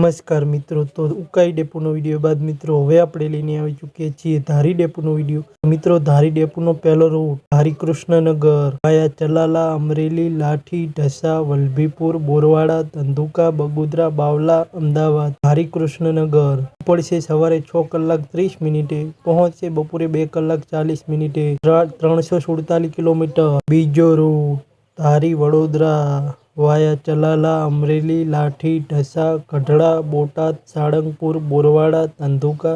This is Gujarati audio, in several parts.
નમસ્કાર મિત્રો, તો ઉકાઈ ડેપોનો વિડીયો બાદ મિત્રો હવે આપણે લઈને આવી ચૂક્યા છીએ ધારી ડેપોનો વિડીયો। મિત્રો ધારી ડેપોનો પહેલો રૂટ ધારી કૃષ્ણનગર વાયા ચલાલા, અમરેલી, લાઠી, ઢસા, વલભીપુર, બોરવાડા, ધંધુકા, બગોદરા, બાવલા, અમદાવાદ। ધારી કૃષ્ણનગર ઉપડશે સવારે 6 કલાક 30 મિનિટે, પહોંચશે બપોરે 2 કલાક 40 મિનિટે, 347 કિલોમીટર। બીજો રૂટ ધારી વડોદરા વાયા ચલાલા, અમરેલી, લાઠી, ઢસા, ગઢડા, બોટાદ, સાળંગપુર, બોરવાડા, ધંધુકા,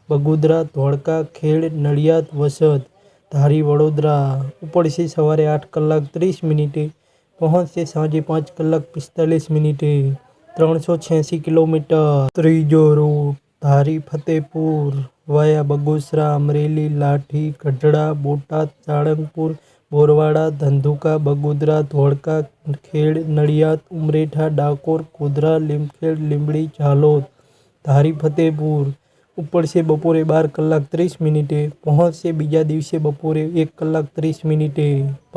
બગોદરા, ધોળકા, ખેડ, નડિયાદ, વસદ। ધારી વડોદરા ઉપડશે સવારે 8 કલાક 30 મિનિટે, પહોંચશે સાંજે 5 કલાક 45 મિનિટે, 386 કિલોમીટર। ત્રીજો રૂટ ધારી ફતેપુર વાયા બગોસરા, અમરેલી, લાઠી, ગઢડા, બોટાદ, સાળંગપુર, બોરવાડા, ધંધુકા, બગોદરા, ધોળકા, ખેડ, નડિયાદ, ઉમરેઠા, ડાકોર, ગોધરા, લીમખેડ, લીંબડી, ઝાલોદ। ધારી ફતેપુર ઉપડશે બપોરે 12 કલાક 30 મિનિટે, પહોંચશે બીજા દિવસે બપોરે 1 કલાક 30 મિનિટે,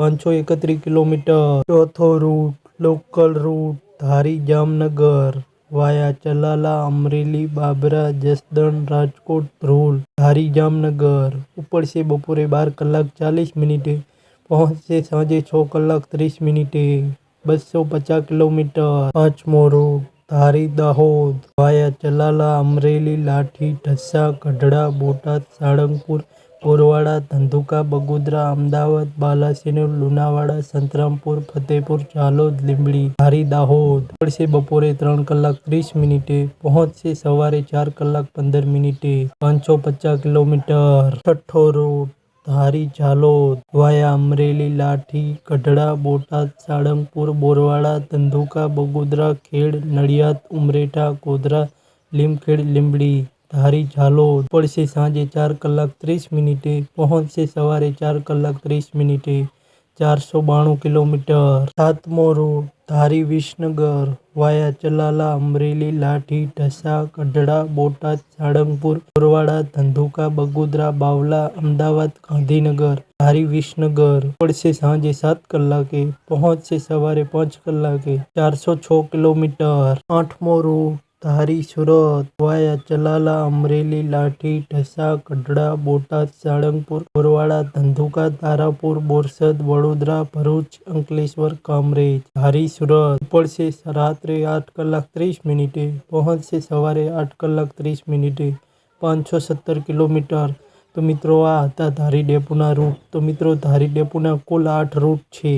531 કિલોમીટર। ચોથો રૂટ લોકલ રૂટ ધારી જામનગર વાયા ચલાલા, અમરેલી, બાબરા, જસદણ, રાજકોટ, ધ્રોલ। ધારી જામનગર ઉપડશે બપોરે 12 કલાક 40 મિનિટે, પહોંચશે સાંજે 6 કલાક 30 મિનિટે, 250 કિલોમીટર। પાંચમો રૂટ ધારી દાહોદ વાયા ચલાલા, અમરેલી, લાઠી, ઢસા, ગઢડા, બોટાદ, સાળંગપુર, બોરવાડા, ધંધુકા, બગોદરા, અમદાવાદ, બાલાસિનોર, લુણાવાડા, સંતરામપુર, ફતેપુર, ઝાલોદ, લીંબડી। ધારી દાહોદ ઉપડશે બપોરે 3 કલાક 30 મિનિટે, પહોંચશે સવારે 4 કલાક 15 મિનિટે, 550 કિલોમીટર। છઠ્ઠો રૂટ ધારી ઝાલોદ વાયા અમરેલી, લાઠી, ગઢડા, બોટાદ, સાળંગપુર, બોરવાડા, ધંધુકા, બગોદરા, ખેડ, નડિયાદ, ઉમરેઠા, ગોધરા, લીમખેડ, લીંબડી। ધારી ઝાલોદ ઉપડશે સાંજે 4 કલાક 30 મિનિટે, પહોંચશે સવારે 4 કલાક 30 મિનિટે, 492 કિલોમીટર। સાતમો રૂટ ધારી વિસનગર વાયા ચલાલા, અમરેલી, લાઠી, ઢસા, ગઢડા, બોટાદ, સાળંગપુર, બોરવાડા, ધંધુકા, બગોદરા, બાવલા, અમદાવાદ, ગાંધીનગર। ધારી વિસનગર ઉપડશે સાંજે 7 કલાકે, પહોંચશે સવારે 5 કલાકે, 406 કિલોમીટર। આઠમો રૂટ ધારી સુરત વાયા ચલાલા, અમરેલી, લાઠી, ઢસા, ગઢડા, બોટાદ, સાળંગપુર, બોરવાડા, ધંધુકા, તારાપુર, બોરસદ, વડોદરા, ભરૂચ, અંકલેશ્વર, કામરેજ। ધારી સુરત ઉપડશે રાત્રે 8 કલાક 30 મિનિટે, પહોંચશે સવારે 8 કલાક 30 મિનિટે, 517 કિલોમીટર। તો મિત્રો આ હતા ધારી ડેપોના રૂટ। તો મિત્રો ધારી ડેપોના કુલ 8 રૂટ છે।